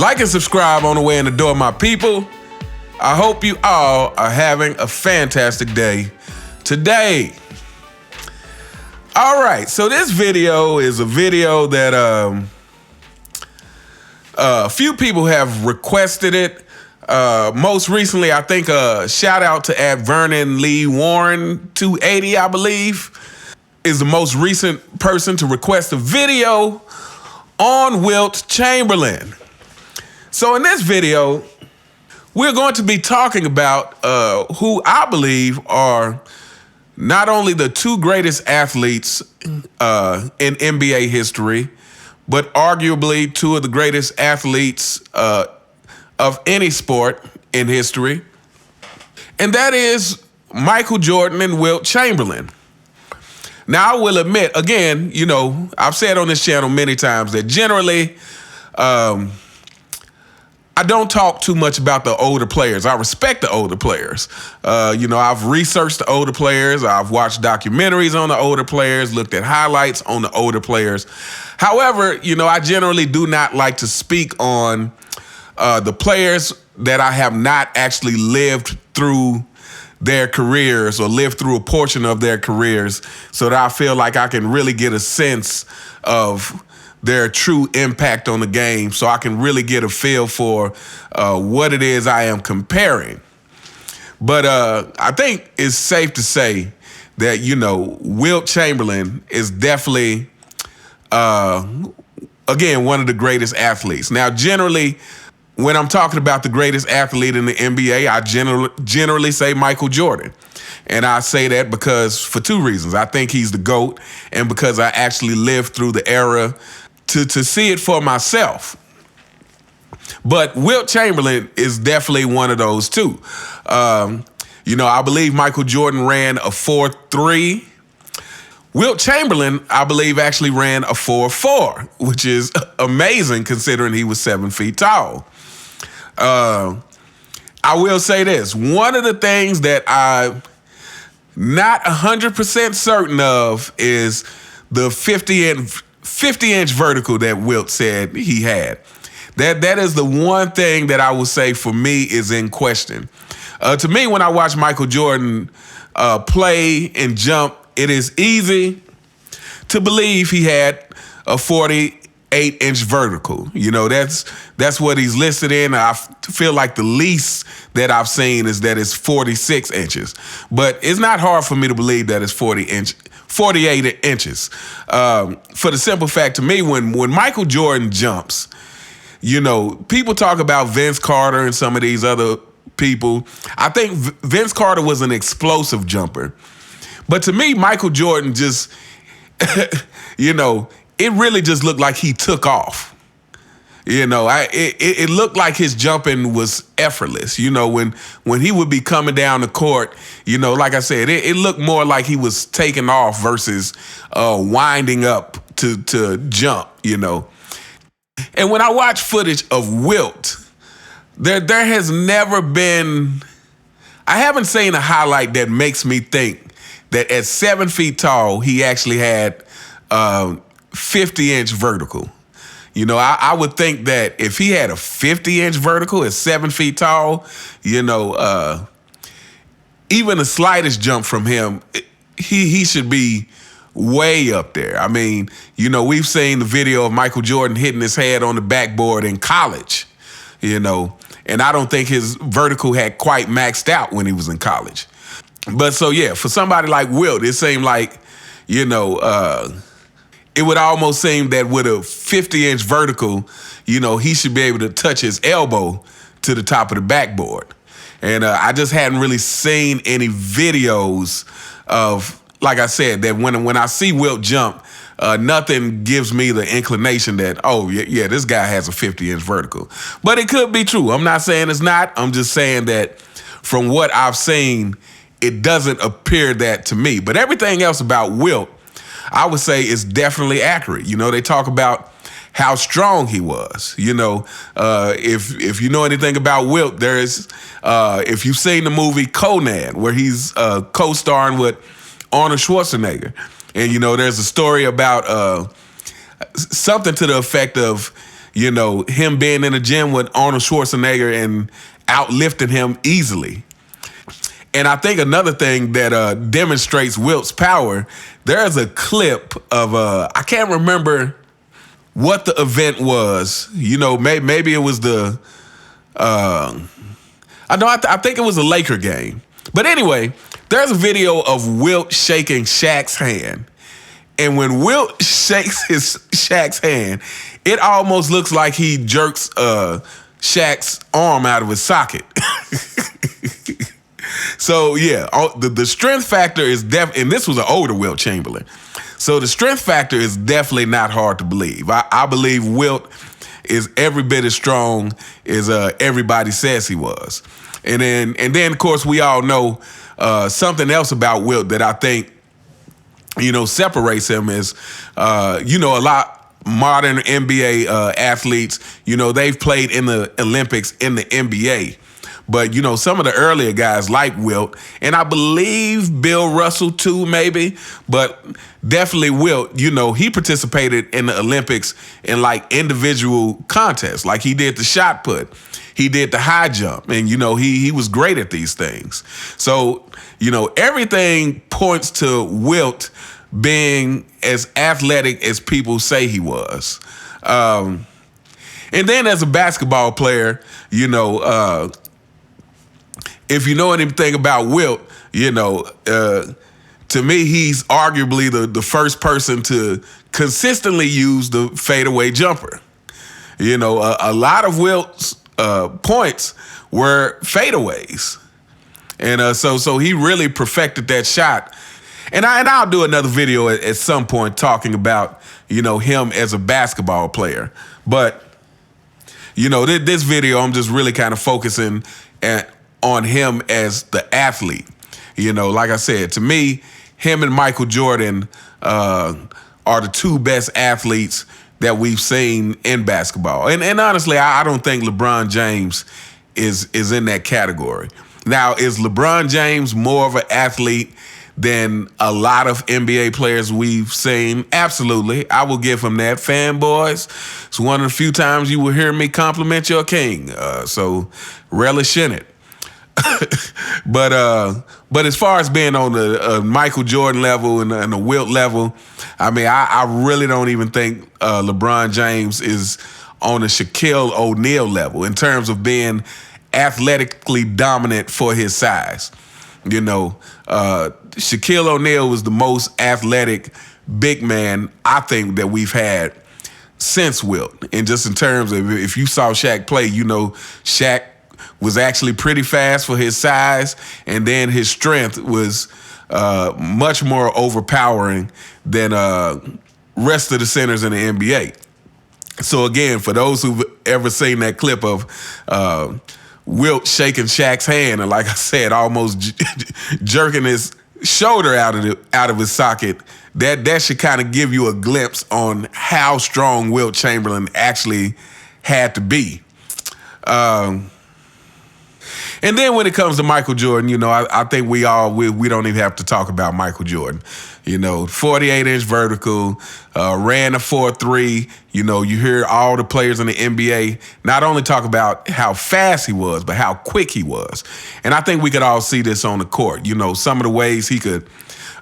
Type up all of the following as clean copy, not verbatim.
Like and subscribe on the way in the door, my people. I hope you all are having a fantastic day today. All right, so this video is a video that a few people have requested it. Most recently, I think shout out to Vernon Lee Warren 280, I believe, is the most recent person to request a video on Wilt Chamberlain. So in this video, we're going to be talking about who I believe are not only the two greatest athletes in NBA history, but arguably two of the greatest athletes of any sport in history. And that is Michael Jordan and Wilt Chamberlain. Now, I will admit, again, you know, I've said on this channel many times that generally, I don't talk too much about the older players. I respect the older players. You know, I've researched the older players. I've watched documentaries on the older players, looked at highlights on the older players. However, you know, I generally do not like to speak on the players that I have not actually lived through their careers or lived through a portion of their careers, so that I feel like I can really get a sense of their true impact on the game, so I can really get a feel for what it is I am comparing. But I think it's safe to say that, you know, Wilt Chamberlain is definitely, again, one of the greatest athletes. Now, generally, when I'm talking about the greatest athlete in the NBA, I generally say Michael Jordan. And I say that because for two reasons. I think he's the GOAT, and because I actually lived through the era to see it for myself. But Wilt Chamberlain is definitely one of those too. You know, I believe Michael Jordan ran a 4.3. Wilt Chamberlain, I believe, actually ran a 4.4, which is amazing considering he was 7 feet tall. I will say this. One of the things that I'm not 100% certain of is the 50-inch vertical that Wilt said he had. That is the one thing that I would say for me is in question. To me, when I watch Michael Jordan play and jump, it is easy to believe he had a 48-inch vertical. You know, that's what he's listed in. I feel like the least that I've seen is that it's 46 inches. But it's not hard for me to believe that it's 48 inches. For the simple fact, to me, when Michael Jordan jumps, you know, people talk about Vince Carter and some of these other people. I think Vince Carter was an explosive jumper. But to me, Michael Jordan just, you know, it really just looked like he took off. You know, it looked like his jumping was effortless. You know, when he would be coming down the court, you know, like I said, it looked more like he was taking off versus winding up to jump, you know. And when I watch footage of Wilt, there has never been, I haven't seen a highlight that makes me think that at 7 feet tall, he actually had 50-inch vertical. You know, I would think that if he had a 50-inch vertical at 7 feet tall, you know, even the slightest jump from him, he should be way up there. I mean, you know, we've seen the video of Michael Jordan hitting his head on the backboard in college, you know, and I don't think his vertical had quite maxed out when he was in college. But so, yeah, for somebody like Wilt, it seemed like, you know, it would almost seem that with a 50-inch vertical, you know, he should be able to touch his elbow to the top of the backboard. And I just hadn't really seen any videos of, like I said, that when I see Wilt jump, nothing gives me the inclination that, oh, yeah, this guy has a 50-inch vertical. But it could be true. I'm not saying it's not. I'm just saying that from what I've seen, it doesn't appear that to me. But everything else about Wilt, I would say, is definitely accurate. You know, they talk about how strong he was. You know, if you know anything about Wilt, there is, if you've seen the movie Conan, where he's co-starring with Arnold Schwarzenegger, and, you know, there's a story about something to the effect of, him being in the gym with Arnold Schwarzenegger and outlifting him easily. And I think another thing that demonstrates Wilt's power, there's a clip of, I can't remember what the event was. Maybe it was I think it was a Laker game. But anyway, there's a video of Wilt shaking Shaq's hand. And when Wilt shakes Shaq's hand, it almost looks like he jerks Shaq's arm out of his socket. So yeah, the strength factor is and this was an older Wilt Chamberlain. So the strength factor is definitely not hard to believe. I believe Wilt is every bit as strong as everybody says he was. And then of course we all know something else about Wilt that I think separates him is a lot modern NBA athletes, they've played in the Olympics in the NBA. But, some of the earlier guys like Wilt, and I believe Bill Russell too, maybe, but definitely Wilt, he participated in the Olympics in like individual contests. Like he did the shot put, he did the high jump, and, he was great at these things. So, everything points to Wilt being as athletic as people say he was. And then as a basketball player, if you know anything about Wilt, to me, he's arguably the first person to consistently use the fadeaway jumper. A lot of Wilt's points were fadeaways. And so he really perfected that shot. And I'll do another video at some point talking about, him as a basketball player. But, this video, I'm just really kind of focusing on him as the athlete. Like I said, to me, him and Michael Jordan are the two best athletes that we've seen in basketball. And honestly, I don't think LeBron James is in that category. Now, is LeBron James more of an athlete than a lot of NBA players we've seen? Absolutely. I will give him that. Fanboys, it's one of the few times you will hear me compliment your king. So relish in it. But as far as being on the Michael Jordan level and the Wilt level, I mean, I really don't even think LeBron James is on the Shaquille O'Neal level in terms of being athletically dominant for his size. Shaquille O'Neal was the most athletic big man I think that we've had since Wilt. And just in terms of if you saw Shaq play, Shaq was actually pretty fast for his size, and then his strength was much more overpowering than rest of the centers in the NBA. So again, for those who've ever seen that clip of Wilt shaking Shaq's hand, and like I said, almost jerking his shoulder out of his socket, that should kind of give you a glimpse on how strong Wilt Chamberlain actually had to be. And then when it comes to Michael Jordan, I think we don't even have to talk about Michael Jordan. 48-inch vertical, ran a 4.3. You hear all the players in the NBA not only talk about how fast he was, but how quick he was. And I think we could all see this on the court. Some of the ways he could,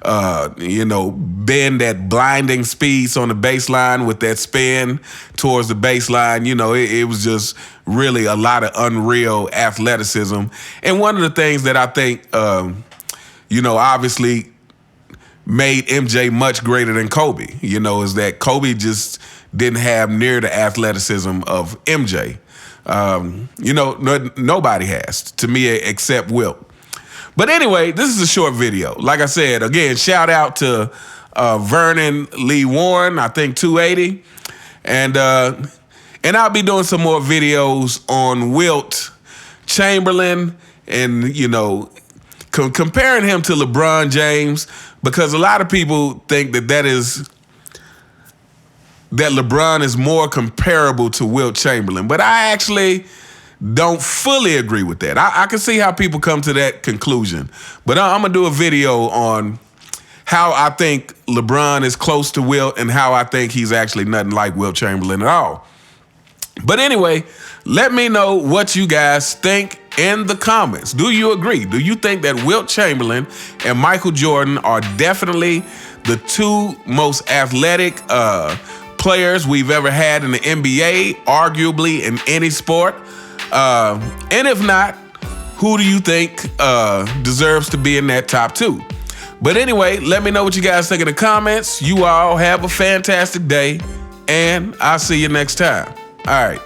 bend that blinding speeds on the baseline with that spin towards the baseline. It was just really a lot of unreal athleticism. And one of the things that I think, obviously made MJ much greater than Kobe, is that Kobe just didn't have near the athleticism of MJ. Nobody has, to me, except Wilt. But anyway, this is a short video. Like I said, again, shout out to Vernon Lee Warren, I think 280. And I'll be doing some more videos on Wilt Chamberlain and, comparing him to LeBron James, because a lot of people think that LeBron is more comparable to Wilt Chamberlain. But I actually don't fully agree with that. I can see how people come to that conclusion. But I'm going to do a video on how I think LeBron is close to Wilt and how I think he's actually nothing like Wilt Chamberlain at all. But anyway, let me know what you guys think in the comments. Do you agree? Do you think that Wilt Chamberlain and Michael Jordan are definitely the two most athletic players we've ever had in the NBA, arguably in any sport? And if not, who do you think deserves to be in that top two? But anyway, let me know what you guys think in the comments. You all have a fantastic day, and I'll see you next time. All right.